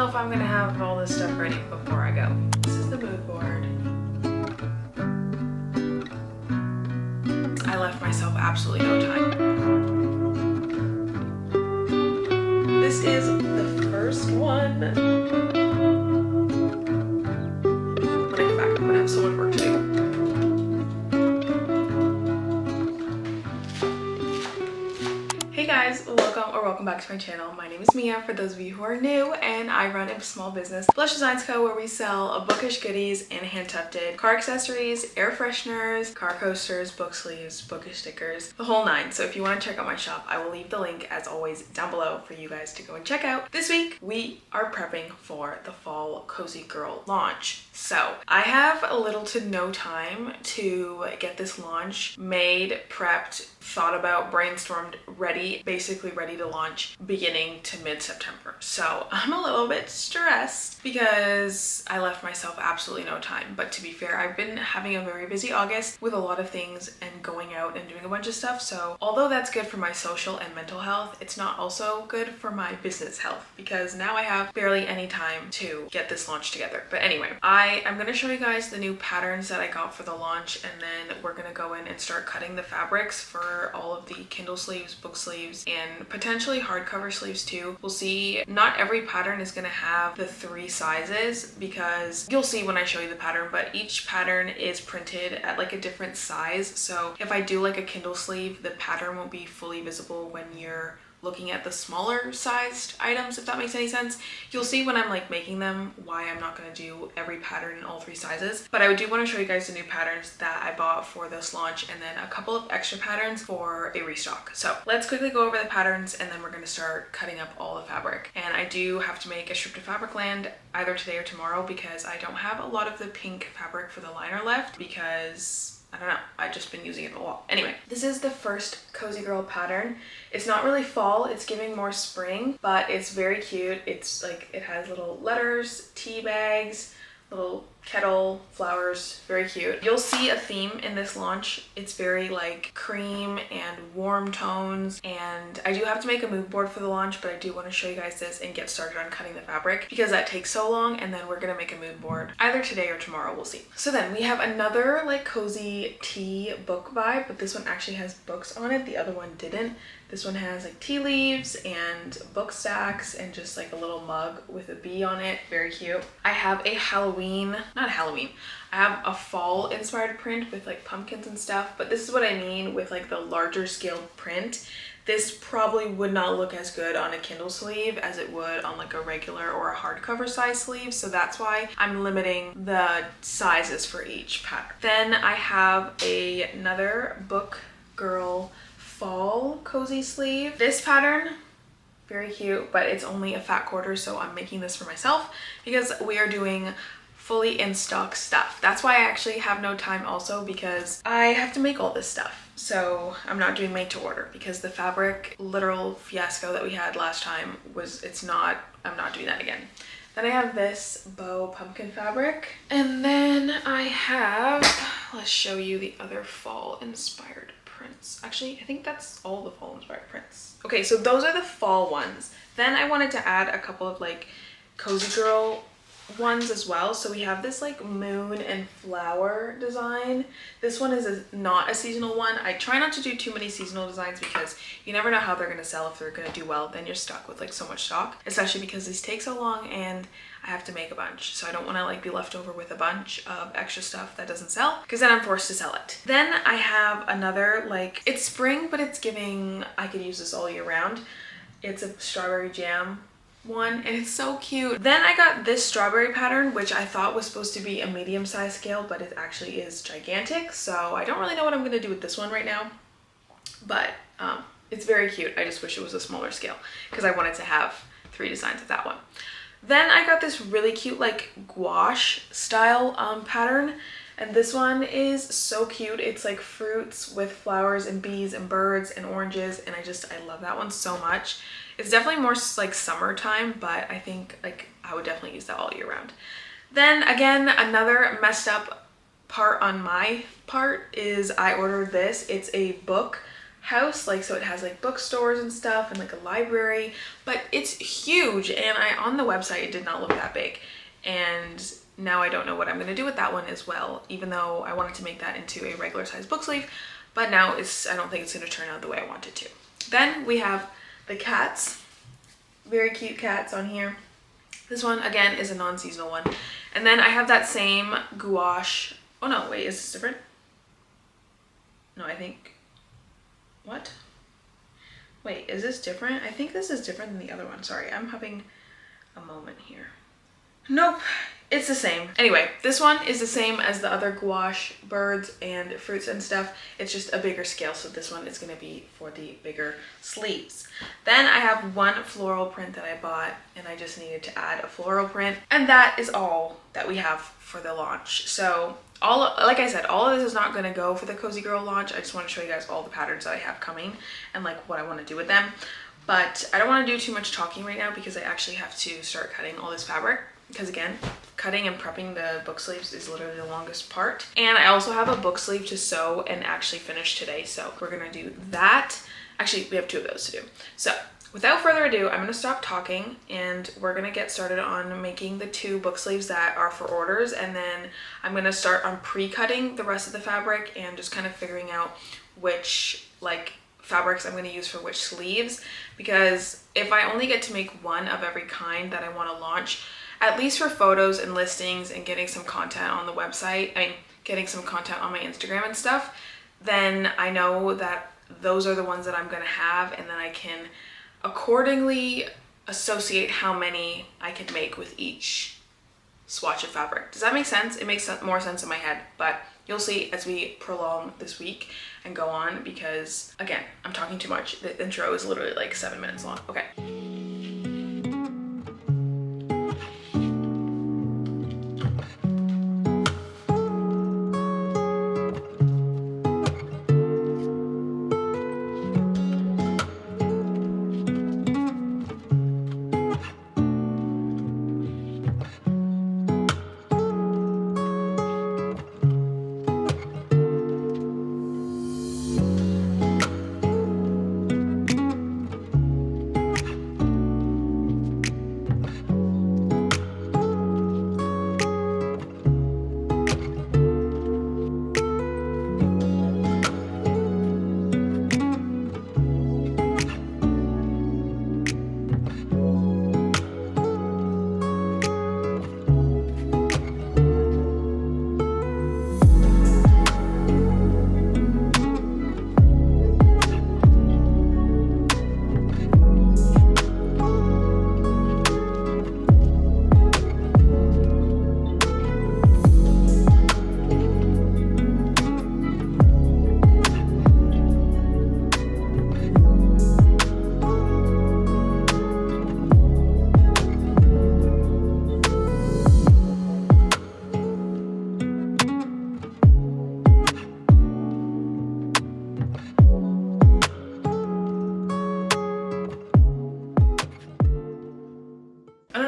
if I'm gonna have all this stuff ready before I go. This is the mood board. I left myself absolutely no time. This is the first one. When I come back, I'm gonna have so much work to do. Hey guys, welcome back to my channel. My name is Mia, for those of you who are new, and I run a small business, Blush Designs Co, where we sell bookish goodies and hand-tufted car accessories, air fresheners, car coasters, book sleeves, bookish stickers, the whole nine. So if you want to check out my shop, I will leave the link as always down below for you guys to go and check out. This week we are prepping for the fall Cozy Girl launch. So I have a little to no time to get this launch made, prepped, thought about, brainstormed, basically ready to launch beginning to mid-September. So I'm a little bit stressed because I left myself absolutely no time. But to be fair, I've been having a very busy August with a lot of things and going out and doing a bunch of stuff. So although that's good for my social and mental health, it's not also good for my business health because now I have barely any time to get this launch together. But anyway, I'm going to show you guys the new patterns that I got for the launch, and then we're going to go in and start cutting the fabrics for all of the Kindle sleeves, book sleeves, and potentially hardcover sleeves too. We'll see. Not every pattern is going to have the 3 sizes because you'll see when I show you the pattern, but each pattern is printed at like a different size. So if I do like a Kindle sleeve, the pattern won't be fully visible when you're looking at the smaller sized items, if that makes any sense. You'll see when I'm like making them why I'm not going to do every pattern in all 3 sizes. But I do want to show you guys the new patterns that I bought for this launch, and then a couple of extra patterns for a restock. So let's quickly go over the patterns, and then we're going to start cutting up all the fabric. And I do have to make a strip to fabric land either today or tomorrow because I don't have a lot of the pink fabric for the liner left because I don't know, I've just been using it a lot. Anyway, this is the first Cozy Girl pattern. It's not really fall, it's giving more spring, but it's very cute. It's like, it has little letters, tea bags, little kettle, flowers, very cute. You'll see a theme in this launch. It's very like cream and warm tones, and I do have to make a mood board for the launch, but I do want to show you guys this and get started on cutting the fabric because that takes so long, and then we're gonna make a mood board either today or tomorrow, we'll see. So then we have another like cozy tea book vibe, but this one actually has books on it. The other one didn't. This one has like tea leaves and book stacks and just like a little mug with a bee on it. Very cute. I have a I have a fall inspired print with like pumpkins and stuff, but this is what I mean with like the larger scale print. This probably would not look as good on a Kindle sleeve as it would on like a regular or a hardcover size sleeve. So that's why I'm limiting the sizes for each pattern. Then I have another Book Girl fall cozy sleeve. This pattern, very cute, but it's only a fat quarter, so I'm making this for myself because we are doing fully in stock stuff. That's why I actually have no time also, because I have to make all this stuff. So I'm not doing made to order because the fabric literal fiasco that we had last time I'm not doing that again. Then I have this bow pumpkin fabric, and then I have, let's show you the other fall inspired prints. Actually, I think that's all the fall inspired prints. Okay, so those are the fall ones. Then I wanted to add a couple of like Cozy Girl ones as well. So we have this like moon and flower design. This one is not a seasonal one. I try not to do too many seasonal designs because you never know how they're gonna sell. If they're gonna do well, then you're stuck with like so much stock, especially because these take so long and I have to make a bunch. So I don't want to like be left over with a bunch of extra stuff that doesn't sell because then I'm forced to sell it. Then I have another, like, it's spring, but it's giving, I could use this all year round. It's a strawberry jam one, and it's so cute. Then I got this strawberry pattern, which I thought was supposed to be a medium size scale, but it actually is gigantic. So I don't really know what I'm gonna do with this one right now, but it's very cute. I just wish it was a smaller scale because I wanted to have 3 designs of that one. Then I got this really cute like gouache style pattern, and this one is so cute. It's like fruits with flowers and bees and birds and oranges, and I love that one so much. It's definitely more like summertime, but I think like I would definitely use that all year round. Then again, another messed up part on my part is I ordered this. It's a book house, like, so it has like bookstores and stuff and like a library, but it's huge, and on the website it did not look that big, and now I don't know what I'm gonna do with that one as well, even though I wanted to make that into a regular size book sleeve, but now I don't think it's gonna turn out the way I want it to. Then we have the cats, very cute cats on here. This one again is a non-seasonal one, and then I have that same gouache. Oh no, wait, is this different? No, I think, what? Wait, is this different? I think this is different than the other one. Sorry, I'm having a moment here. Nope, it's the same. Anyway, this one is the same as the other gouache birds and fruits and stuff. It's just a bigger scale, so this one is gonna be for the bigger sleeves. Then I have one floral print that I bought, and I just needed to add a floral print, and that is all that we have for the launch. So like I said, all of this is not gonna go for the Cozy Girl launch. I just want to show you guys all the patterns that I have coming and like what I want to do with them. But I don't want to do too much talking right now because I actually have to start cutting all this fabric. Because again, cutting and prepping the book sleeves is literally the longest part. And I also have a book sleeve to sew and actually finish today, so we're gonna do that. Actually, we have 2 of those to do. So without further ado, I'm gonna stop talking and we're gonna get started on making the 2 book sleeves that are for orders, and then I'm gonna start on pre-cutting the rest of the fabric and just kind of figuring out which like fabrics I'm going to use for which sleeves, because if I only get to make one of every kind that I want to launch, at least for photos and listings and getting some content on the website, getting some content on my Instagram and stuff, then I know that those are the ones that I'm going to have, and then I can accordingly associate how many I can make with each swatch of fabric. Does that make sense? It makes more sense in my head, but you'll see as we prolong this week and go on, because again, I'm talking too much. The intro is literally like 7 minutes long. Okay.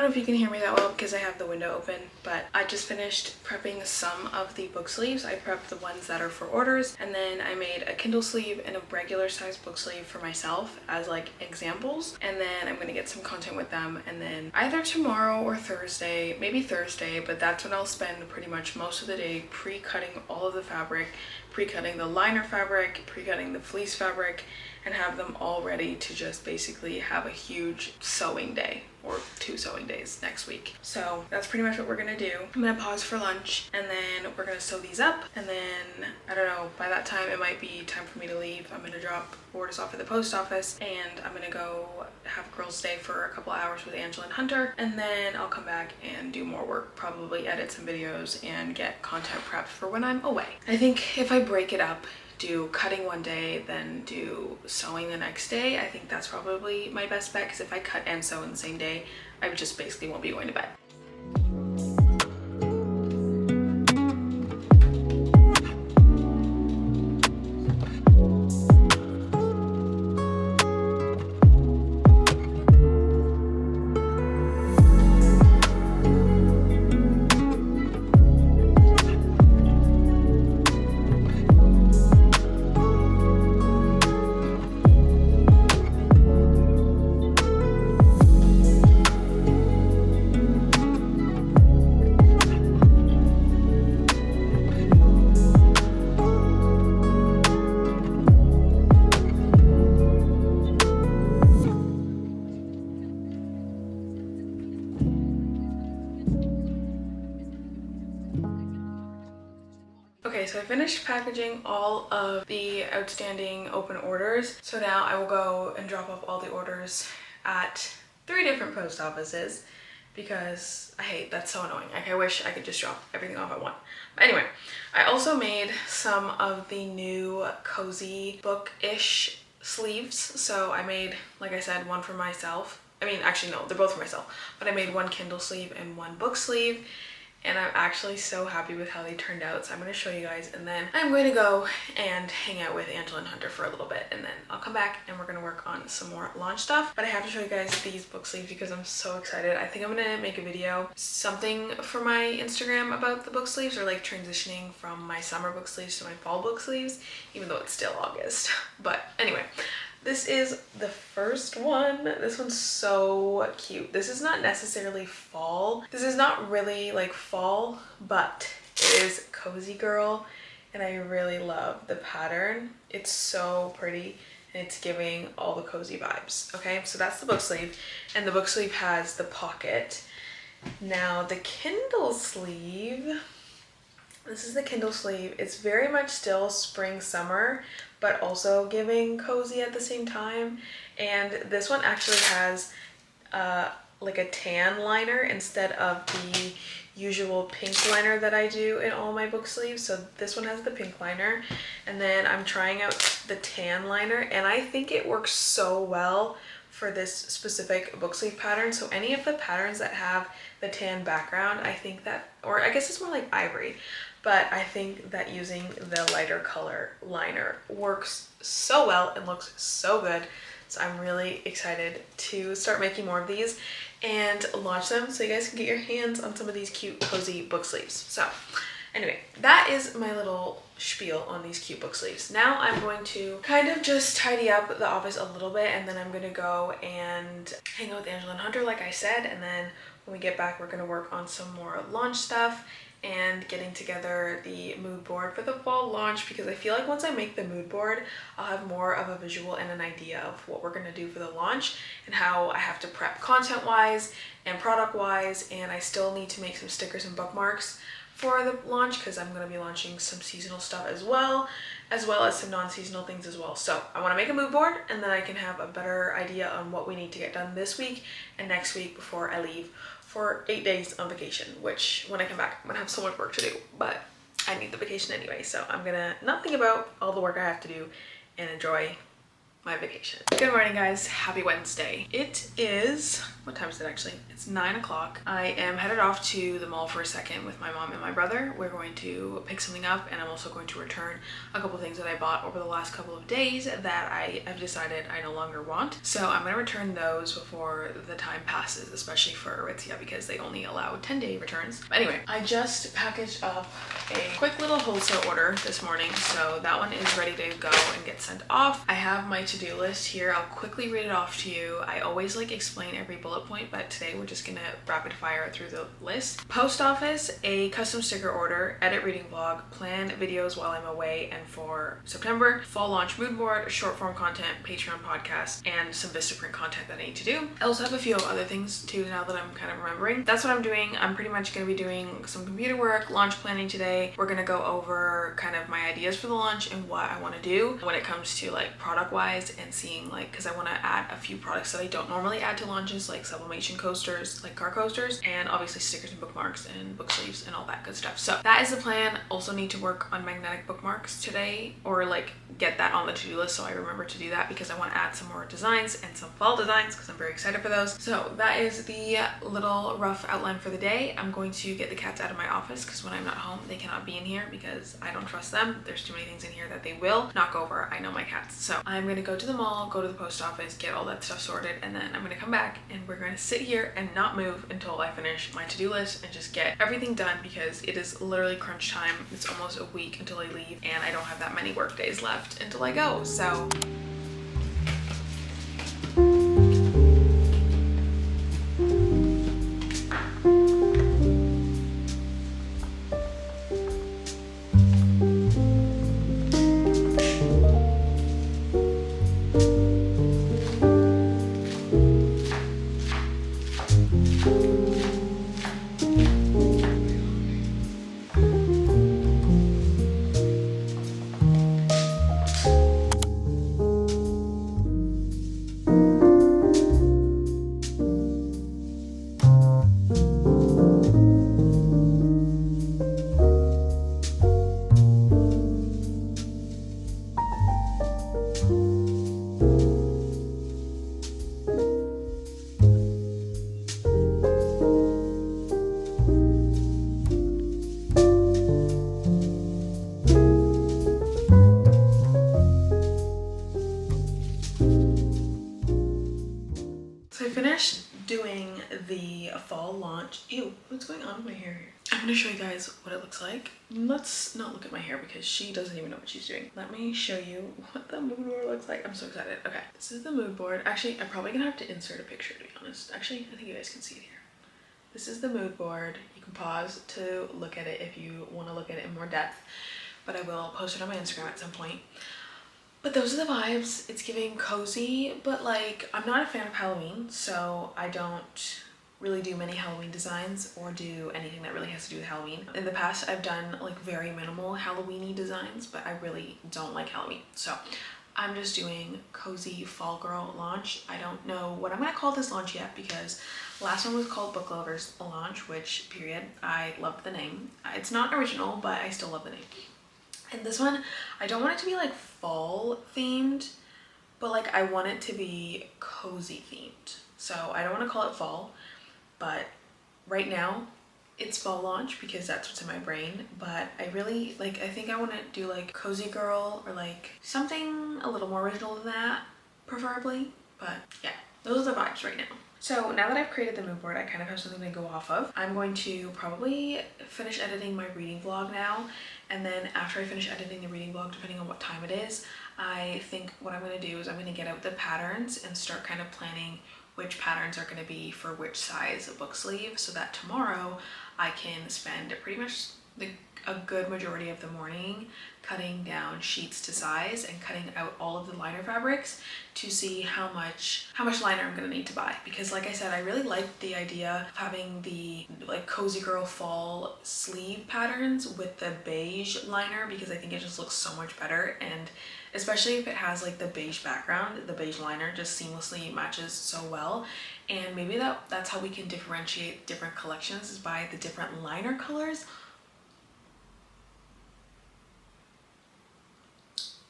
If you can hear me that well because I have the window open, but I just finished prepping some of the book sleeves. I prepped the ones that are for orders, and then I made a Kindle sleeve and a regular size book sleeve for myself as like examples, and then I'm gonna get some content with them, and then either tomorrow or Thursday, maybe Thursday, but that's when I'll spend pretty much most of the day pre-cutting all of the fabric, pre-cutting the liner fabric, pre-cutting the fleece fabric, and have them all ready to just basically have a huge sewing day or 2 sewing days next week. So that's pretty much what we're gonna do. I'm gonna pause for lunch, and then we're gonna sew these up, and then I don't know, by that time it might be time for me to leave. I'm gonna drop orders off at the post office, and I'm gonna go have a girls' day for a couple hours with Angela and Hunter, and then I'll come back and do more work, probably edit some videos and get content prepped for when I'm away. I think if I break it up, do cutting one day, then do sewing the next day, I think that's probably my best bet, because if I cut and sew in the same day, I just basically won't be going to bed. Okay, so I finished packaging all of the outstanding open orders. So now I will go and drop off all the orders at 3 different post offices because that's so annoying. Like, I wish I could just drop everything off at one. But anyway, I also made some of the new cozy book-ish sleeves. So I made, like I said, one for myself. I mean, actually no, they're both for myself, but I made one Kindle sleeve and one book sleeve. And I'm actually so happy with how they turned out. So I'm going to show you guys, and then I'm going to go and hang out with Angela and Hunter for a little bit, and then I'll come back and we're going to work on some more launch stuff. But I have to show you guys these book sleeves because I'm so excited. I think I'm going to make a video, something for my Instagram about the book sleeves, or like transitioning from my summer book sleeves to my fall book sleeves, even though it's still August. But anyway, this is the first one. This one's so cute. This is not necessarily fall. This is not really like fall, but it is cozy girl, and I really love the pattern. It's so pretty and it's giving all the cozy vibes. Okay, so that's the book sleeve, and the book sleeve has the pocket. Now the Kindle sleeve, this is the Kindle sleeve. It's very much still spring summer, but also giving cozy at the same time. And this one actually has like a tan liner instead of the usual pink liner that I do in all my book sleeves. So this one has the pink liner, and then I'm trying out the tan liner, and I think it works so well for this specific book sleeve pattern. So any of the patterns that have the tan background, I think that, or I guess it's more like ivory, but I think that using the lighter color liner works so well and looks so good. So I'm really excited to start making more of these and launch them so you guys can get your hands on some of these cute cozy book sleeves. So anyway, that is my little spiel on these cute book sleeves. Now I'm going to kind of just tidy up the office a little bit, and then I'm going to go and hang out with Angela and Hunter like I said, and then when we get back we're going to work on some more launch stuff and getting together the mood board for the fall launch, because I feel like once I make the mood board, I'll have more of a visual and an idea of what we're gonna do for the launch and how I have to prep content-wise and product-wise, and I still need to make some stickers and bookmarks for the launch because I'm gonna be launching some seasonal stuff as well as some non-seasonal things as well. So I wanna make a mood board, and then I can have a better idea on what we need to get done this week and next week before I leave for 8 days on vacation, which when I come back, I'm gonna have so much work to do, but I need the vacation anyway. So I'm gonna not think about all the work I have to do and enjoy my vacation. Good morning, guys. Happy Wednesday. It is, what time is it actually? It's 9 o'clock. I am headed off to the mall for a second with my mom and my brother. We're going to pick something up, and I'm also going to return a couple things that I bought over the last couple of days that I have decided I no longer want. So I'm gonna return those before the time passes, especially for Aritzia because they only allow 10-day returns. But anyway, I just packaged up a quick little wholesale order this morning, so that one is ready to go and get sent off. I have my to-do list here. I'll quickly read it off to you. I always like explain every bullet point, but today we're just gonna rapid fire through the list. Post office, a custom sticker order, edit reading vlog, plan videos while I'm away and for September, fall launch mood board, short form content, Patreon podcast, and some Vistaprint content that I need to do. I also have a few other things too now that I'm kind of remembering. That's what I'm doing. I'm pretty much gonna be doing some computer work, launch planning today. We're gonna go over kind of my ideas for the launch and what I want to do when it comes to like product wise, and seeing like, because I want to add a few products that I don't normally add to launches, like sublimation coasters, like car coasters, and obviously stickers and bookmarks and book sleeves and all that good stuff. So that is the plan. Also need to work on magnetic bookmarks today, or like get that on the to-do list so I remember to do that, because I want to add some more designs and some fall designs because I'm very excited for those. So that is the little rough outline for the day. I'm going to get the cats out of my office because when I'm not home they cannot be in here because I don't trust them. There's too many things in here that they will knock over. I know my cats. So I'm gonna go to the mall, go to the post office, get all that stuff sorted, and then I'm gonna come back and we're gonna sit here and not move until I finish my to-do list and just get everything done, because it is literally crunch time. It's almost a week until I leave and I don't have that many work days left until I go. So So I finished doing the fall launch. Ew, what's going on with my hair here? I'm gonna show you guys what it looks like. Let's not look at my hair because she doesn't even know what she's doing. Let me show you what the mood board looks like. I'm so excited. Okay, this is the mood board. Actually, I'm probably gonna have to insert a picture, to be honest. Actually, I think you guys can see it here. This is the mood board. You can pause to look at it if you want to look at it in more depth, but I will post it on my Instagram at some point. But those are the vibes. It's giving cozy, but like, I'm not a fan of Halloween, so I don't really do many Halloween designs or do anything that really has to do with Halloween. In the past, I've done like very minimal Halloween-y designs, but I really don't like Halloween. So I'm just doing cozy fall girl launch. I don't know what I'm gonna call this launch yet because last one was called Book Lovers Launch, which period, I loved the name. It's not original, but I still love the name. And this one, I don't want it to be like fall themed, but like I want it to be cozy themed. So I don't want to call it fall, but right now it's fall launch because that's what's in my brain. But I really like, I think I want to do like cozy girl or like something a little more original than that, preferably. But yeah, those are the vibes right now. So now that I've created the mood board, I kind of have something to go off of. I'm going to probably finish editing my reading vlog now. And then after I finish editing the reading vlog, depending on what time it is, I think what I'm going to do is I'm going to get out the patterns and start kind of planning which patterns are going to be for which size book sleeve, so that tomorrow I can spend pretty much a good majority of the morning cutting down sheets to size and cutting out all of the liner fabrics to see how much liner I'm gonna need to buy. Because like I said, I really like the idea of having the like cozy girl fall sleeve patterns with the beige liner, because I think it just looks so much better, and especially if it has like the beige background, the beige liner just seamlessly matches so well. And maybe that's how we can differentiate different collections, is by the different liner colors.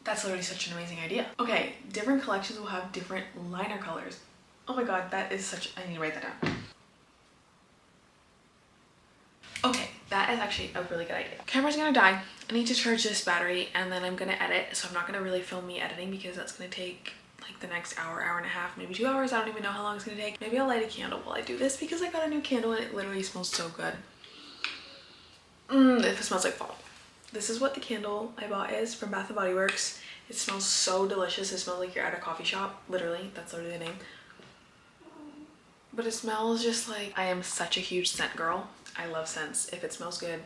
That's literally such an amazing idea. Okay, different collections will have different liner colors. Oh my god, that is such, I need to write that down. Okay, that is actually a really good idea. Camera's gonna die. I need to charge this battery and then I'm gonna edit. So I'm not gonna really film me editing because that's gonna take like the next hour, hour and a half, maybe 2 hours. I don't even know how long it's gonna take. Maybe I'll light a candle while I do this because I got a new candle and it literally smells so good. It smells like fall. This is what the candle I bought is from Bath & Body Works. It smells so delicious. It smells like you're at a coffee shop. Literally, that's literally the name. But it smells just like, I am such a huge scent girl. I love scents. If it smells good,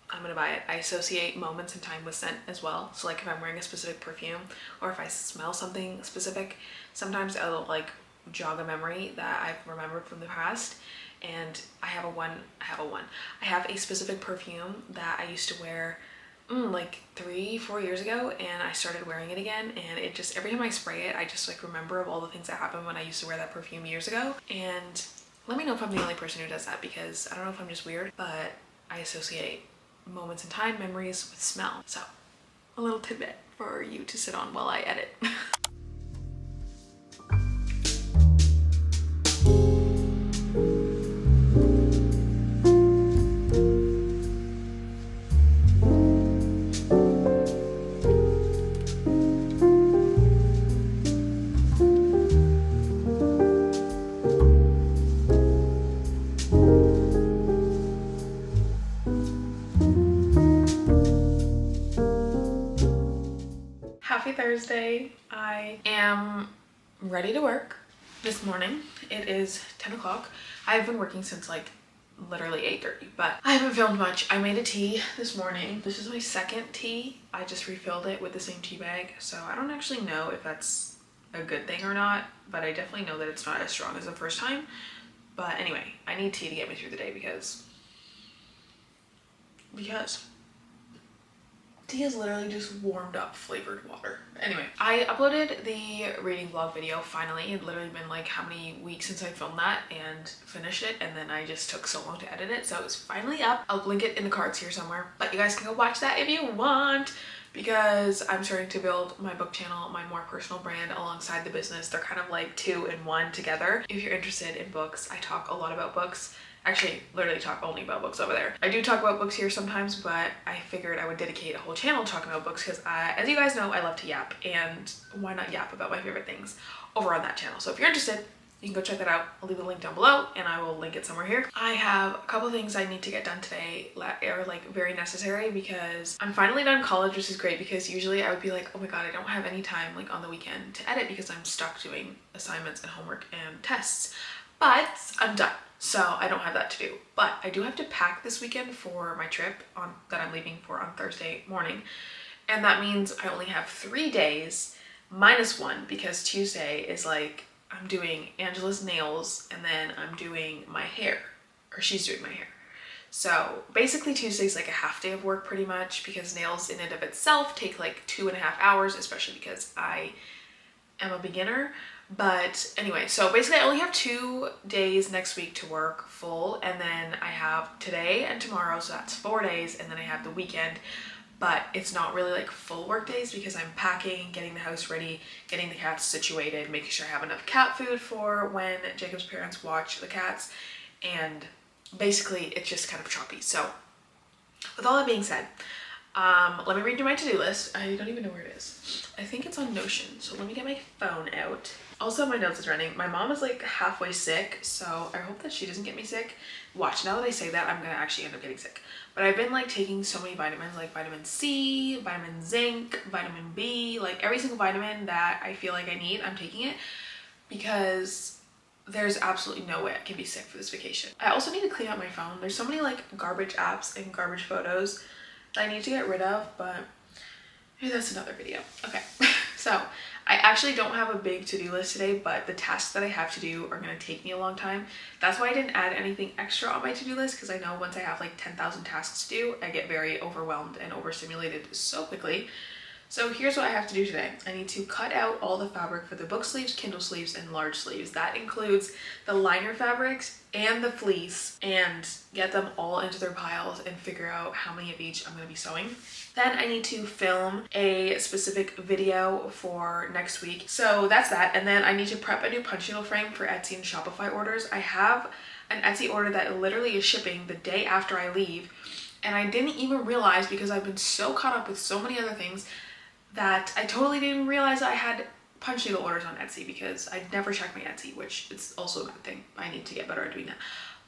I'm gonna buy it. I associate moments in time with scent as well. So like if I'm wearing a specific perfume or if I smell something specific, sometimes it'll like jog a memory that I've remembered from the past. And I have a specific perfume that I used to wear like 3-4 years ago, and I started wearing it again, and it just, every time I spray it, I just like remember of all the things that happened when I used to wear that perfume years ago. And let me know if I'm the only person who does that, because I don't know if I'm just weird, but I associate moments in time, memories with smell. So a little tidbit for you to sit on while I edit. Happy Thursday. I am ready to work this morning. It is 10 o'clock. I've been working since like literally 8:30, but I haven't filmed much. I made a tea this morning. This is my second tea. I just refilled it with the same tea bag, so I don't actually know if that's a good thing or not, but I definitely know that it's not as strong as the first time. But anyway, I need tea to get me through the day because tea is literally just warmed up flavored water. Anyway, I uploaded the reading vlog video finally. It literally been like how many weeks since I filmed that and finished it, and then I just took so long to edit it, so it's finally up. I'll link it in the cards here somewhere, but you guys can go watch that if you want, because I'm starting to build my book channel, my more personal brand, alongside the business. They're kind of like 2 in 1 together. If you're interested in books, I talk a lot about books. Actually, literally talk only about books over there. I do talk about books here sometimes, but I figured I would dedicate a whole channel talking about books because as you guys know, I love to yap, and why not yap about my favorite things over on that channel? So if you're interested, You can go check that out. I'll leave the link down below and I will link it somewhere here. I have a couple things I need to get done today that are like very necessary because I'm finally done college, which is great because usually I would be like, oh my god, I don't have any time like on the weekend to edit because I'm stuck doing assignments and homework and tests. But I'm done, so I don't have that to do. But I do have to pack this weekend for my trip that I'm leaving for on Thursday morning. And that means I only have 3 days minus one because Tuesday is like, I'm doing Angela's nails and then I'm doing my hair, or she's doing my hair. So basically Tuesday's like a half day of work pretty much because nails in and of itself take like 2.5 hours, especially because I am a beginner. But anyway, so basically I only have 2 days next week to work full, and then I have today and tomorrow, so that's 4 days, and then I have the weekend. But it's not really like full work days because I'm packing, getting the house ready, getting the cats situated, making sure I have enough cat food for when Jacob's parents watch the cats, and basically it's just kind of choppy. So with all that being said, let me read you my to-do list. I don't even know where it is. I think it's on Notion, so let me get my phone out. Also, my nose is running. My mom is like halfway sick, so I hope that she doesn't get me sick. Watch, now that I say that, I'm gonna actually end up getting sick. But I've been like taking so many vitamins, like vitamin C, vitamin zinc, vitamin B, like every single vitamin that I feel like I need, I'm taking it because there's absolutely no way I can be sick for this vacation. I also need to clean out my phone. There's so many like garbage apps and garbage photos that I need to get rid of, but maybe that's another video. Okay, so I actually don't have a big to-do list today, but the tasks that I have to do are gonna take me a long time. That's why I didn't add anything extra on my to-do list, because I know once I have like 10,000 tasks to do, I get very overwhelmed and overstimulated so quickly. So here's what I have to do today. I need to cut out all the fabric for the book sleeves, Kindle sleeves, and large sleeves. That includes the liner fabrics and the fleece, and get them all into their piles and figure out how many of each I'm going to be sewing. Then I need to film a specific video for next week. So that's that. And then I need to prep a new punch needle frame for Etsy and Shopify orders. I have an Etsy order that literally is shipping the day after I leave. And I didn't even realize, because I've been so caught up with so many other things, that I totally didn't realize I had punch needle orders on Etsy because I never check my Etsy, which is also a good thing. I need to get better at doing that.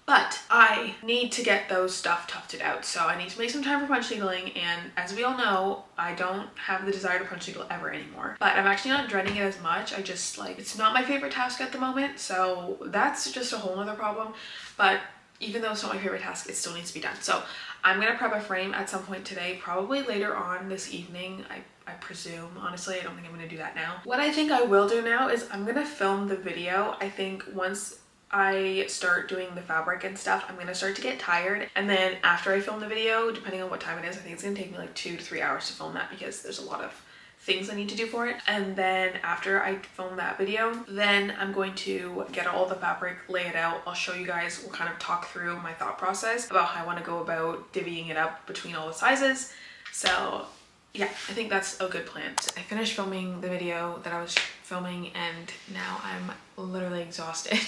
But I need to get those stuff tufted out. So I need to make some time for punch needling, and as we all know, I don't have the desire to punch needle ever anymore. But I'm actually not dreading it as much. I just like, it's not my favorite task at the moment, so that's just a whole other problem. But even though it's not my favorite task, it still needs to be done. So I'm gonna prep a frame at some point today, probably later on this evening, I presume. Honestly, I don't think I'm gonna do that now. What I think I will do now is I'm gonna film the video. I think once I start doing the fabric and stuff, I'm gonna start to get tired, and then after I film the video, depending on what time it is, I think it's gonna take me like 2 to 3 hours to film that because there's a lot of things I need to do for it. And then after I film that video, then I'm going to get all the fabric, lay it out. I'll show you guys, we'll kind of talk through my thought process about how I want to go about divvying it up between all the sizes. So yeah, I think that's a good plan. I finished filming the video that I was filming and now I'm literally exhausted.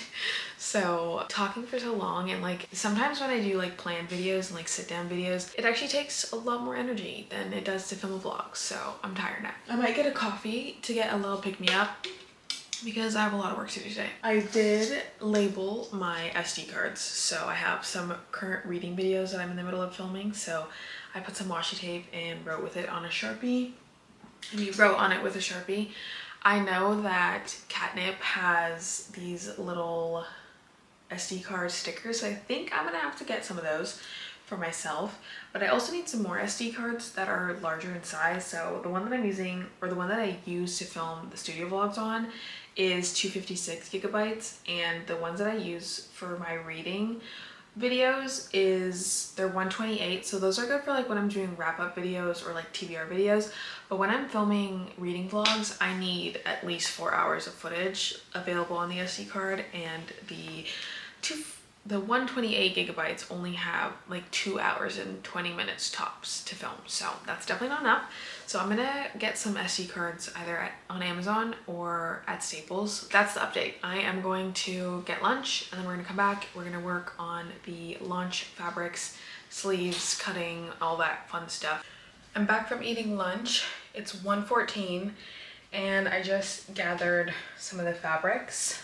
So talking for so long, and like sometimes when I do like planned videos and like sit down videos, it actually takes a lot more energy than it does to film a vlog. So I'm tired now. I might get a coffee to get a little pick me up because I have a lot of work to do today. I did label my SD cards. So I have some current reading videos that I'm in the middle of filming. So I put some washi tape and wrote with it on a Sharpie. And you wrote on it with a Sharpie. I know that Catnip has these little SD card stickers, so I think I'm gonna have to get some of those for myself. But I also need some more SD cards that are larger in size. So the one that I'm using, or the one that I use to film the studio vlogs on, is 256 gigabytes, and the ones that I use for my reading videos is they're 128. So those are good for like when I'm doing wrap-up videos or like TBR videos. But when I'm filming reading vlogs, I need at least 4 hours of footage available on the SD card, and the 128 gigabytes only have like 2 hours and 20 minutes tops to film. So that's definitely not enough. So I'm gonna get some SD cards either on Amazon or at Staples. That's the update. I am going to get lunch and then we're gonna come back. We're gonna work on the launch fabrics, sleeves, cutting, all that fun stuff. I'm back from eating lunch. It's 1:14 and I just gathered some of the fabrics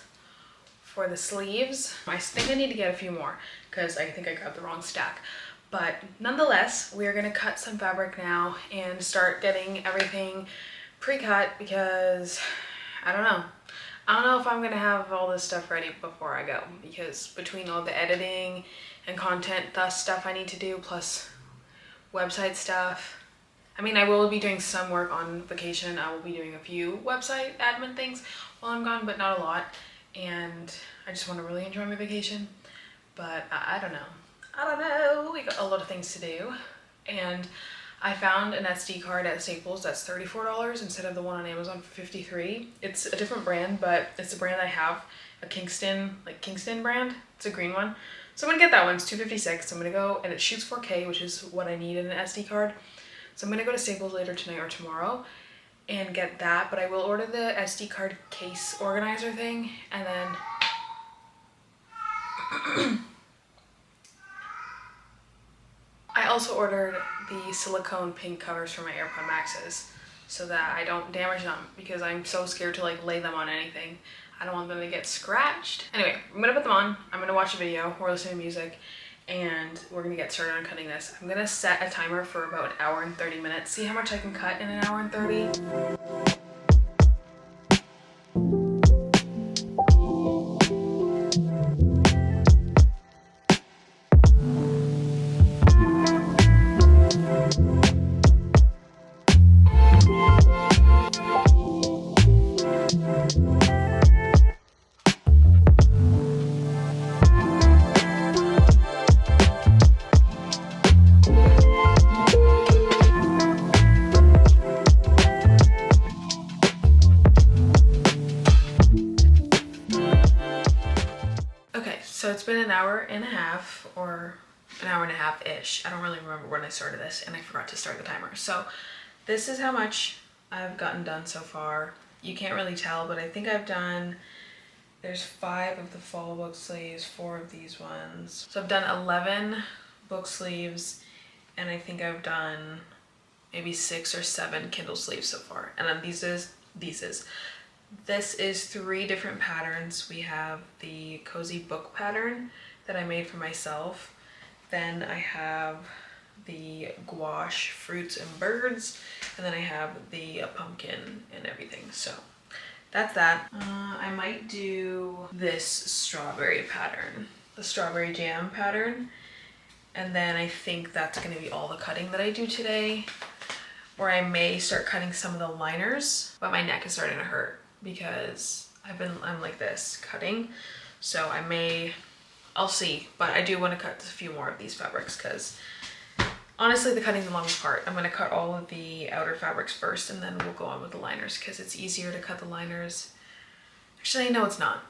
for the sleeves. I think I need to get a few more because I think I grabbed the wrong stack. But nonetheless, we're gonna cut some fabric now and start getting everything pre-cut because I don't know. I don't know if I'm gonna have all this stuff ready before I go, because between all the editing and content stuff I need to do, plus website stuff. I mean, I will be doing some work on vacation. I will be doing a few website admin things while I'm gone, but not a lot. And I just want to really enjoy my vacation. But I don't know. I don't know. We got a lot of things to do. And I found an SD card at Staples that's $34 instead of the one on Amazon for $53. It's a different brand, but it's a brand I have, a Kingston brand. It's a green one. So I'm gonna get that one. It's $256. I'm gonna go, and it shoots 4K, which is what I need in an SD card. So I'm gonna go to Staples later tonight or tomorrow and get that, but I will order the SD card case organizer thing, and then I also ordered the silicone pink covers for my AirPod Maxes so that I don't damage them, because I'm so scared to like lay them on anything. I don't want them to get scratched. Anyway, I'm gonna put them on, I'm gonna watch a video or listen to music, and we're gonna get started on cutting this. I'm gonna set a timer for about 1 hour and 30 minutes, see how much I can cut in 1 hour and 30. So it's been 1 hour and a half, or 1 hour and a half-ish. I don't really remember when I started this, and I forgot to start the timer. So this is how much I've gotten done so far. You can't really tell, but I think I've done, there's 5 of the fall book sleeves, 4 of these ones. So I've done 11 book sleeves, and I think I've done maybe 6 or 7 Kindle sleeves so far. And then this is 3 different patterns. We have the cozy book pattern that I made for myself. Then I have the gouache fruits and birds. And then I have the pumpkin and everything. So that's that. I might do this strawberry pattern, the strawberry jam pattern. And then I think that's gonna be all the cutting that I do today. Or I may start cutting some of the liners, but my neck is starting to hurt because I'm like this cutting, so I'll see, but I do want to cut a few more of these fabrics because honestly the cutting's the longest part. I'm going to cut all of the outer fabrics first, and then we'll go on with the liners because it's easier to cut the liners. Actually, no, it's not.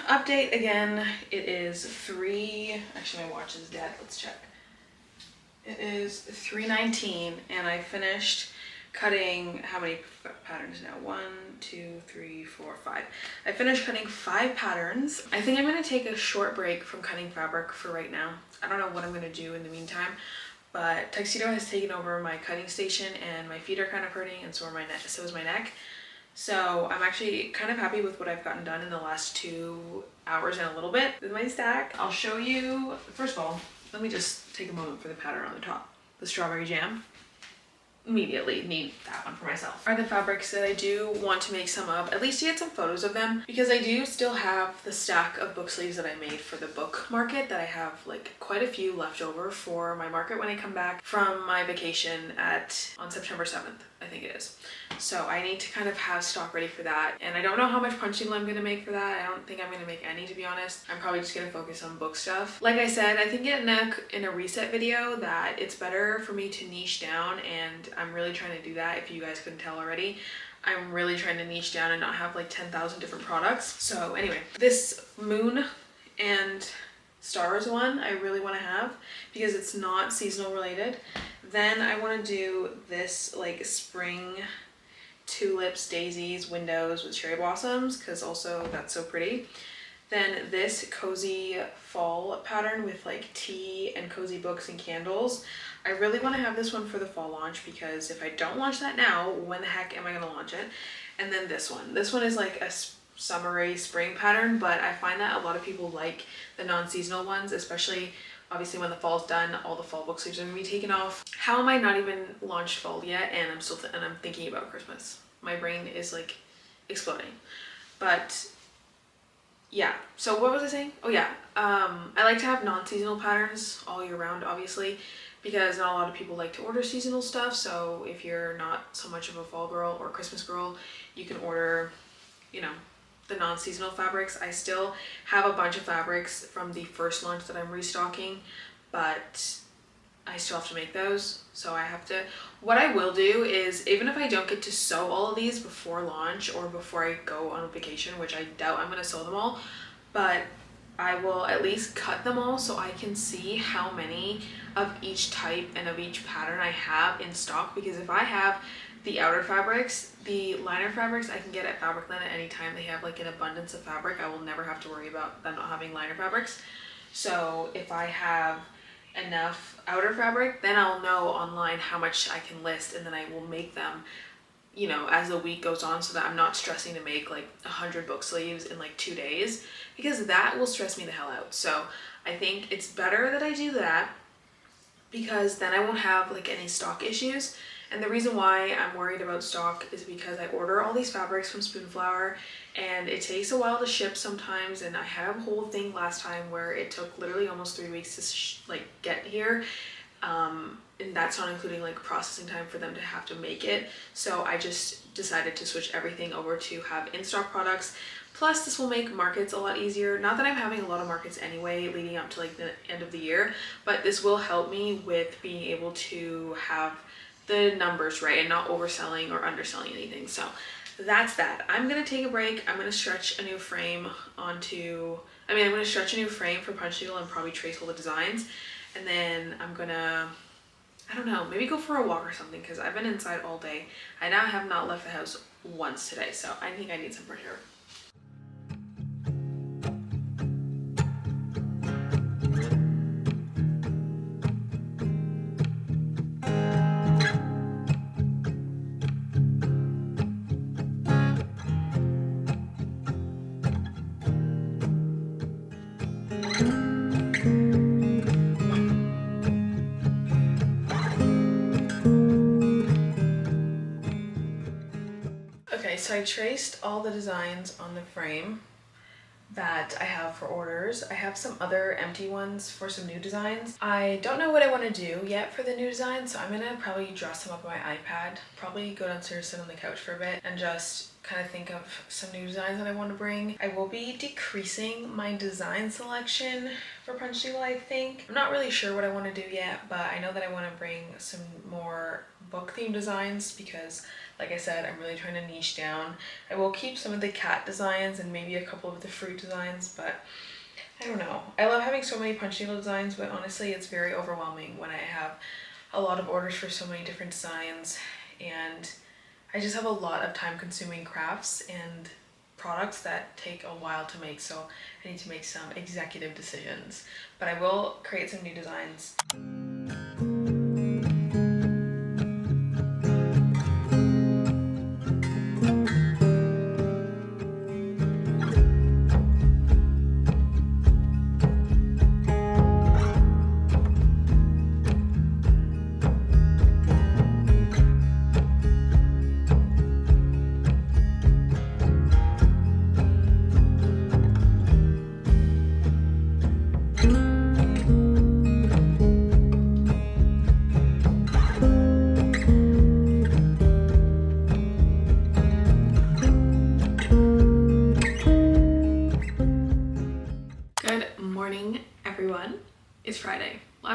Update again, it is actually my watch is dead, let's check. It is 3:19 and I finished cutting, how many patterns now? 1, 2, 3, 4, 5. I finished cutting 5 patterns. I think I'm gonna take a short break from cutting fabric for right now. I don't know what I'm gonna do in the meantime, but Tuxedo has taken over my cutting station and my feet are kind of hurting, and so is my neck. So I'm actually kind of happy with what I've gotten done in the last 2 hours and a little bit with my stack. I'll show you, first of all, let me just take a moment for the pattern on the top, the strawberry jam. immediately need that one for myself. Are the fabrics that I do want to make some of, at least to get some photos of them, because I do still have the stack of book sleeves that I made for the book market that I have like quite a few left over for my market when I come back from my vacation on September 7th, I think it is. So I need to kind of have stock ready for that, and I don't know how much punch needle I'm going to make for that. I don't think I'm going to make any, to be honest. I'm probably just going to focus on book stuff. Like I said, I think in a reset video that it's better for me to niche down, and I'm really trying to do that. If you guys couldn't tell already, I'm really trying to niche down and not have like 10,000 different products. So anyway, this moon and stars one I really want to have because it's not seasonal related. Then I want to do this like spring tulips, daisies, windows with cherry blossoms, because also that's so pretty. Then this cozy fall pattern with like tea and cozy books and candles. I really want to have this one for the fall launch, because if I don't launch that now, when the heck am I going to launch it? And then this one. This one is like a summery spring pattern, but I find that a lot of people like the non-seasonal ones, especially obviously when the fall's done, all the fall book sleeves are going to be taken off. How am I not even launched fall yet, and I'm thinking about Christmas? My brain is like exploding. But yeah, so what was I saying? Oh yeah, I like to have non-seasonal patterns all year round, obviously, because not a lot of people like to order seasonal stuff. So if you're not so much of a fall girl or Christmas girl, you can order, you know, the non-seasonal fabrics. I still have a bunch of fabrics from the first launch that I'm restocking, but I still have to make those. So I have to, what I will do is, even if I don't get to sew all of these before launch or before I go on vacation, which I doubt I'm going to sew them all, but I will at least cut them all so I can see how many of each type and of each pattern I have in stock. Because if I have the outer fabrics, the liner fabrics I can get at Fabricland at any time. They have like an abundance of fabric. I will never have to worry about them not having liner fabrics. So if I have enough outer fabric, then I'll know online how much I can list, and then I will make them, you know, as the week goes on, so that I'm not stressing to make like 100 book sleeves in like 2 days, because that will stress me the hell out. So I think it's better that I do that, because then I won't have like any stock issues. And the reason why I'm worried about stock is because I order all these fabrics from Spoonflower, and it takes a while to ship sometimes. And I had a whole thing last time where it took literally almost 3 weeks to like get here. And that's not including like processing time for them to have to make it. So I just decided to switch everything over to have in-stock products. Plus this will make markets a lot easier. Not that I'm having a lot of markets anyway leading up to like the end of the year, but this will help me with being able to have the numbers right and not overselling or underselling anything. So that's that. I'm gonna take a break. I'm gonna stretch a new frame I'm gonna stretch a new frame for punch needle and probably trace all the designs. And then I'm gonna, I don't know, maybe go for a walk or something, because I've been inside all day. I now have not left the house once today, so I think I need some fresh air. Okay, so I traced all the designs on the frame that I have for orders. I have some other empty ones for some new designs. I don't know what I want to do yet for the new designs, so I'm gonna probably dress them up on my iPad, probably go downstairs, sit on the couch for a bit, and just kind of think of some new designs that I want to bring. I will be decreasing my design selection for punch needle, I think. I'm not really sure what I want to do yet, but I know that I want to bring some more book themed designs, because like I said, I'm really trying to niche down. I will keep some of the cat designs and maybe a couple of the fruit designs, but I don't know. I love having so many punch needle designs, but honestly it's very overwhelming when I have a lot of orders for so many different designs, and I just have a lot of time consuming crafts and products that take a while to make, so I need to make some executive decisions. But I will create some new designs.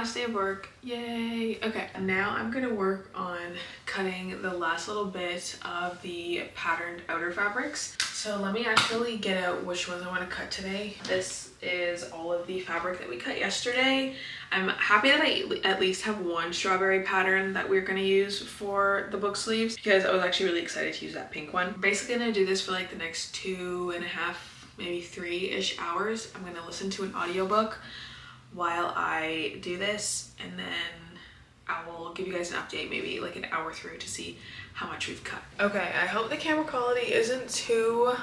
last day of work. Yay. Okay, now I'm gonna work on cutting the last little bit of the patterned outer fabrics. So let me actually get out which ones I want to cut today. This is all of the fabric that we cut yesterday. I'm happy that I at least have one strawberry pattern that we're going to use for the book sleeves, because I was actually really excited to use that pink one. I'm basically going to do this for like the next 2.5, maybe 3-ish hours. I'm going to listen to an audiobook while I do this, and then I will give you guys an update maybe like an hour through to see how much we've cut. Okay, I hope the camera quality isn't too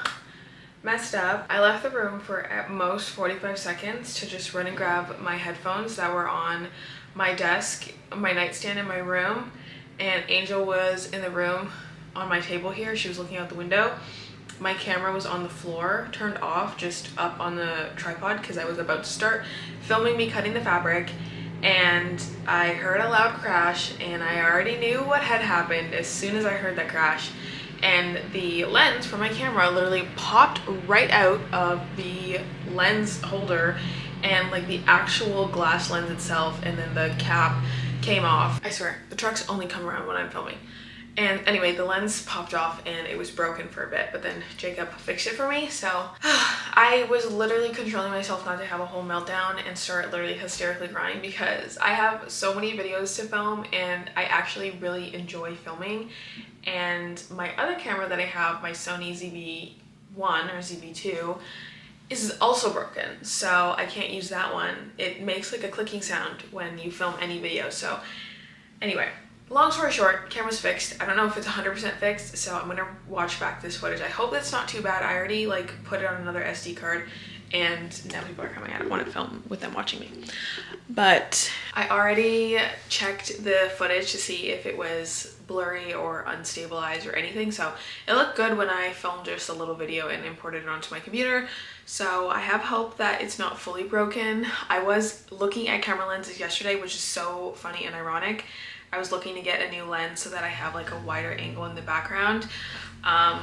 messed up. I left the room for at most 45 seconds to just run and grab my headphones that were on my desk, my nightstand in my room, and Angel was in the room on my table here. She was looking out the window. My camera was on the floor, turned off, just up on the tripod because I was about to start filming me cutting the fabric, and I heard a loud crash, and I already knew what had happened as soon as I heard that crash. And the lens for my camera literally popped right out of the lens holder, and like the actual glass lens itself, and then the cap came off. I swear, the trucks only come around when I'm filming. And anyway, the lens popped off and it was broken for a bit, but then Jacob fixed it for me. So I was literally controlling myself not to have a whole meltdown and start literally hysterically crying, because I have so many videos to film and I actually really enjoy filming. And my other camera that I have, my Sony ZV-1 or ZV-2, is also broken. So I can't use that one. It makes like a clicking sound when you film any video. So anyway, long story short, camera's fixed. I don't know if it's 100% fixed, so I'm gonna watch back this footage. I hope that's not too bad. I already like put it on another SD card, and now people are coming. I don't want to film with them watching me. But I already checked the footage to see if it was blurry or unstabilized or anything. So it looked good when I filmed just a little video and imported it onto my computer. So I have hope that it's not fully broken. I was looking at camera lenses yesterday, which is so funny and ironic. I was looking to get a new lens so that I have like a wider angle in the background.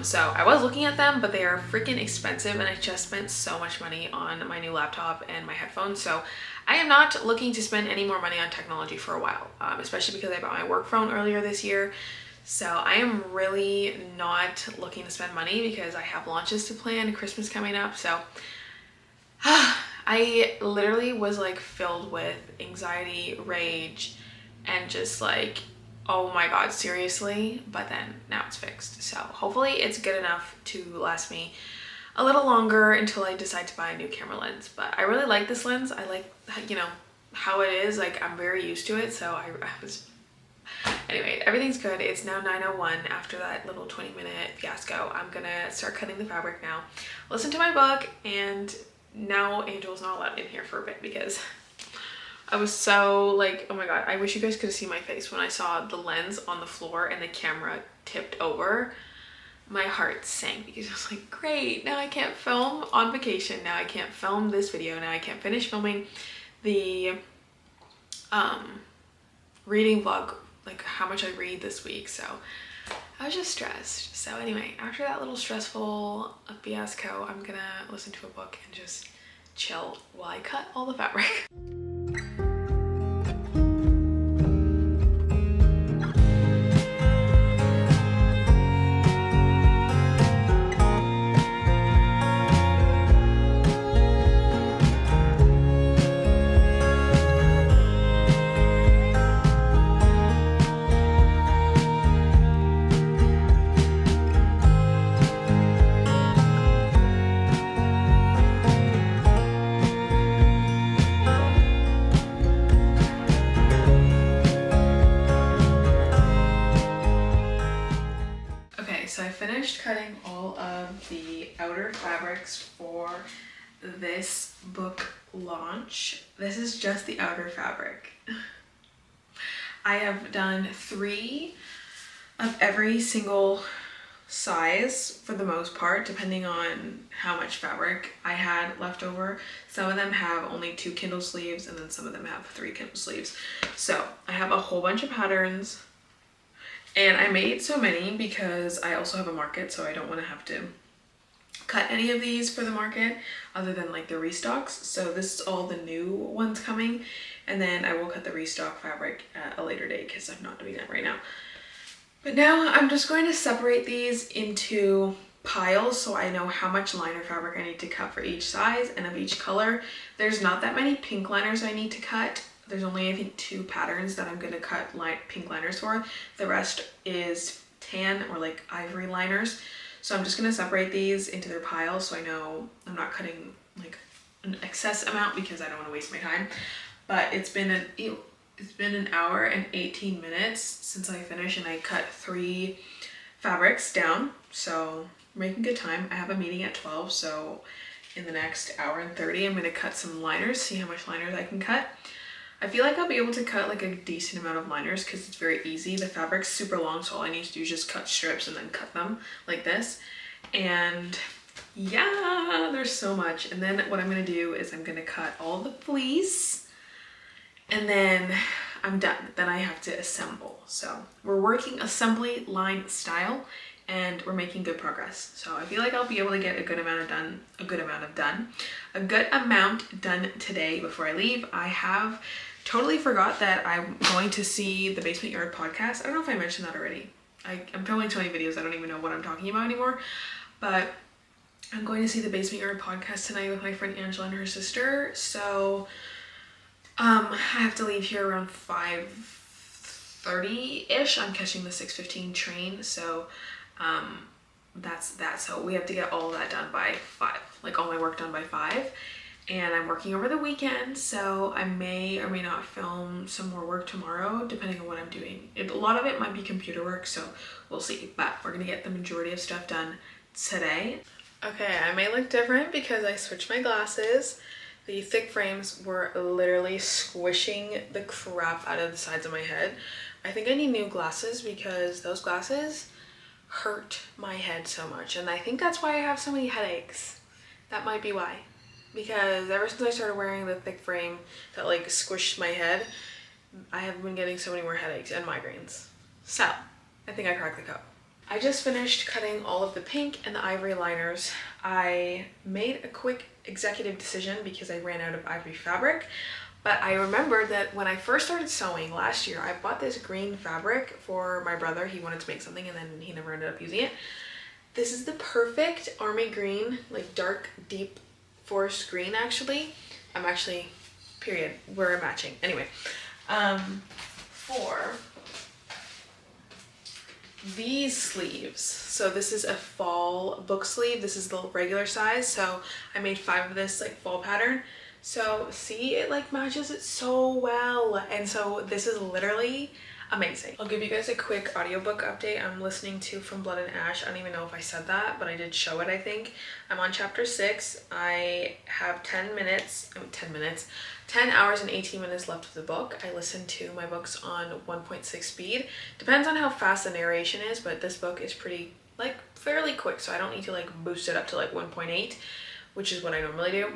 So I was looking at them, but they are freaking expensive, and I just spent so much money on my new laptop and my headphones. So I am not looking to spend any more money on technology for a while, especially because I bought my work phone earlier this year. So I am really not looking to spend money because I have launches to plan, Christmas coming up. So I literally was like filled with anxiety, rage, and just like, oh my god, seriously. But then now it's fixed, so hopefully it's good enough to last me a little longer until I decide to buy a new camera lens. But I really like this lens. I like, you know, how it is. Like, I'm very used to it, so I was anyway, everything's good. It's now 9:01 after that little 20-minute fiasco. I'm gonna start cutting the fabric now, listen to my book, and now Angel's not allowed in here for a bit because I was so like, oh my god, I wish you guys could have seen my face when I saw the lens on the floor and the camera tipped over. My heart sank because I was like, great, now I can't film on vacation. Now I can't film this video. Now I can't finish filming the reading vlog, like how much I read this week. So I was just stressed. So anyway, after that little stressful fiasco, I'm gonna listen to a book and just chill while I cut all the fabric. So I finished cutting all of the outer fabrics for this book launch. This is just the outer fabric. I have done 3 of every single size for the most part, depending on how much fabric I had left over. Some of them have only 2 Kindle sleeves, and then some of them have 3 Kindle sleeves. So I have a whole bunch of patterns. And I made so many because I also have a market, so I don't want to have to cut any of these for the market other than like the restocks. So this is all the new ones coming, and then I will cut the restock fabric at a later date because I'm not doing that right now. But now I'm just going to separate these into piles so I know how much liner fabric I need to cut for each size and of each color. There's not that many pink liners I need to cut. There's only, I think, 2 patterns that I'm going to cut pink liners for. The rest is tan or like ivory liners. So I'm just going to separate these into their piles so I know I'm not cutting like an excess amount because I don't want to waste my time. But it's been an hour and 18 minutes since I finished, and I cut 3 fabrics down. So we're making good time. I have a meeting at 12, so in the next hour and 30 I'm going to cut some liners, see how much liners I can cut. I feel like I'll be able to cut like a decent amount of liners because it's very easy. The fabric's super long, so all I need to do is just cut strips and then cut them like this. And yeah, there's so much. And then what I'm going to do is I'm going to cut all the fleece, and then I'm done. Then I have to assemble. So we're working assembly line style, and we're making good progress. So I feel like I'll be able to get a good amount done today before I leave. I have totally forgot that I'm going to see the Basement Yard podcast. I don't know if I mentioned that already. I'm filming so many videos, I don't even know what I'm talking about anymore. But I'm going to see the Basement Yard podcast tonight with my friend Angela and her sister. So I have to leave here around 5:30-ish. I'm catching the 6:15 train. So that's that. So we have to get all that done by 5, like all my work done by 5. And I'm working over the weekend, so I may or may not film some more work tomorrow, depending on what I'm doing. A lot of it might be computer work, so we'll see. But we're gonna get the majority of stuff done today. Okay, I may look different because I switched my glasses. The thick frames were literally squishing the crap out of the sides of my head. I think I need new glasses because those glasses hurt my head so much, and I think that's why I have so many headaches. That might be why. Because ever since I started wearing the thick frame that like squished my head, I have been getting so many more headaches and migraines. So I think I cracked the code. I just finished cutting all of the pink and the ivory liners. I made a quick executive decision because I ran out of ivory fabric, but I remembered that when I first started sewing last year, I bought this green fabric for my brother. He wanted to make something and then he never ended up using it. This is the perfect army green, like dark, deep forest green actually. We're matching. Anyway, for these sleeves, so this is a fall book sleeve. This is the regular size, so I made 5 of this like fall pattern. So see, it like matches it so well, and so this is literally amazing. I'll give you guys a quick audiobook update. I'm listening to From Blood and Ash. I don't even know if I said that, but I did show it, I think. I'm on chapter 6. I have 10 hours and 18 minutes left of the book. I listen to my books on 1.6 speed. Depends on how fast the narration is, but this book is pretty, like, fairly quick, so I don't need to like boost it up to like 1.8, which is what I normally do.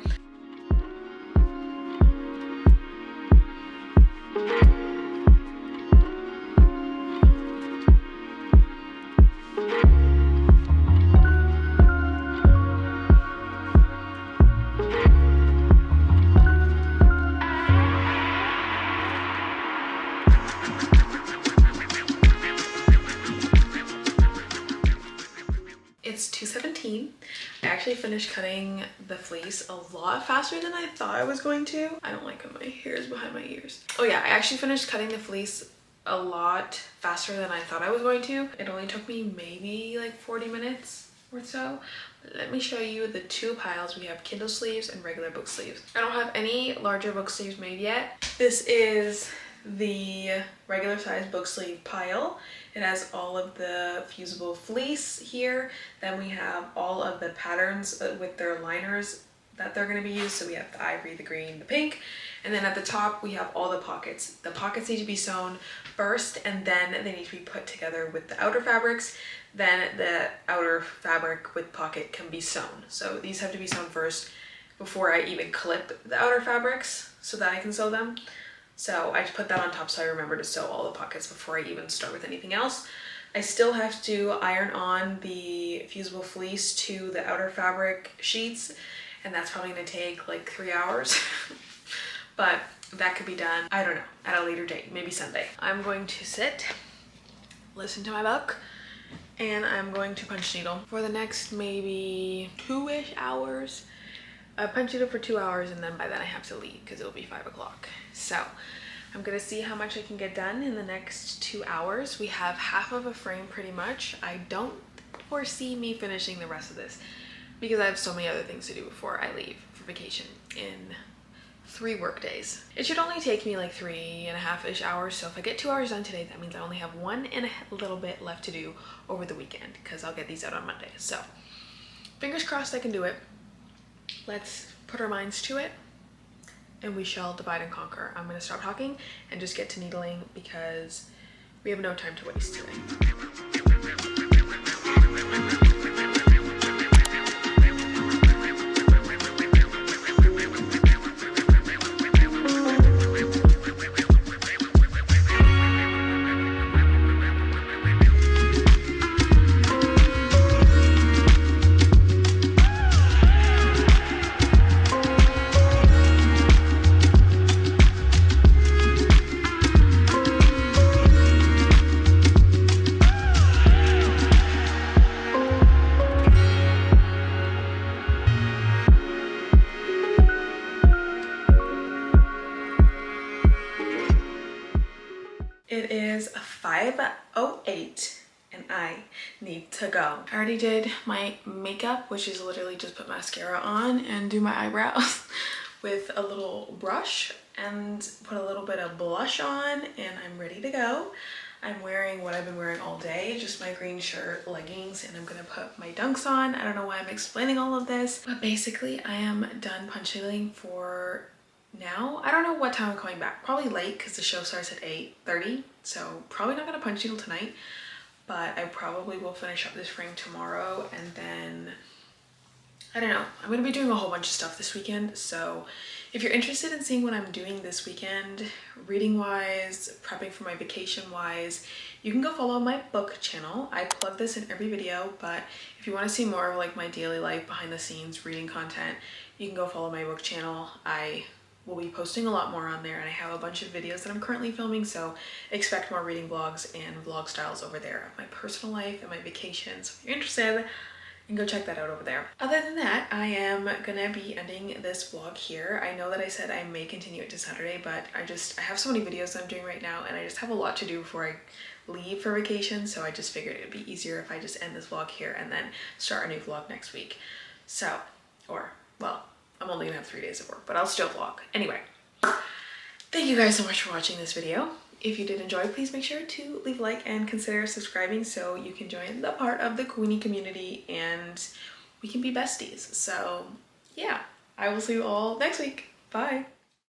It's 2:17. I actually finished cutting the fleece a lot faster than I thought I was going to. I don't like when my hair is behind my ears. Oh yeah, I actually finished cutting the fleece a lot faster than I thought I was going to. It only took me maybe like 40 minutes or so. Let me show you the 2 piles. We have Kindle sleeves and regular book sleeves. I don't have any larger book sleeves made yet. This is the regular size book sleeve pile. It has all of the fusible fleece here. Then we have all of the patterns with their liners that they're going to be used. So we have the ivory, the green, the pink. And then at the top we have all the pockets. The pockets need to be sewn first, and then they need to be put together with the outer fabrics. Then the outer fabric with pocket can be sewn. So these have to be sewn first before I even clip the outer fabrics so that I can sew them. So I just put that on top so I remember to sew all the pockets before I even start with anything else. I still have to iron on the fusible fleece to the outer fabric sheets, and that's probably gonna take like 3 hours. But that could be done, I don't know, at a later date, maybe Sunday. I'm going to sit, listen to my book, and I'm going to punch needle for the next maybe 2-ish hours. I punch needle for 2 hours, and then by then I have to leave because it'll be 5 o'clock. So I'm gonna see how much I can get done in the next 2 hours. We have half of a frame pretty much. I don't foresee me finishing the rest of this because I have so many other things to do before I leave for vacation in 3 work days. It should only take me like 3.5-ish hours. So if I get 2 hours done today, that means I only have 1 and a little bit left to do over the weekend because I'll get these out on Monday. So fingers crossed I can do it. Let's put our minds to it, and we shall divide and conquer. I'm gonna stop talking and just get to needling because we have no time to waste today. It is 5:08 and I need to go. I already did my makeup, which is literally just put mascara on and do my eyebrows with a little brush and put a little bit of blush on, and I'm ready to go. I'm wearing what I've been wearing all day, just my green shirt, leggings, and I'm gonna put my dunks on. I don't know why I'm explaining all of this, but basically I am done punch needling for now. I don't know what time I'm coming back. Probably late because the show starts at 8:30. So probably not gonna punch needle tonight, but I probably will finish up this frame tomorrow, and then I don't know. I'm gonna be doing a whole bunch of stuff this weekend. So if you're interested in seeing what I'm doing this weekend, reading wise, prepping for my vacation wise, you can go follow my book channel. I plug this in every video, but if you want to see more of like my daily life behind the scenes reading content, you can go follow my book channel. I will be posting a lot more on there, and I have a bunch of videos that I'm currently filming, so expect more reading vlogs and vlog styles over there of my personal life and my vacations. So if you're interested, you can go check that out over there. Other than that, I am gonna be ending this vlog here. I know that I said I may continue it to Saturday, but I have so many videos that I'm doing right now, and I just have a lot to do before I leave for vacation, so I just figured it'd be easier if I just end this vlog here and then start a new vlog next week. So, well, I'm only gonna have 3 days of work, but I'll still vlog. Anyway, thank you guys so much for watching this video. If you did enjoy, please make sure to leave a like and consider subscribing so you can join the part of the Queenie community and we can be besties. So yeah, I will see you all next week. Bye.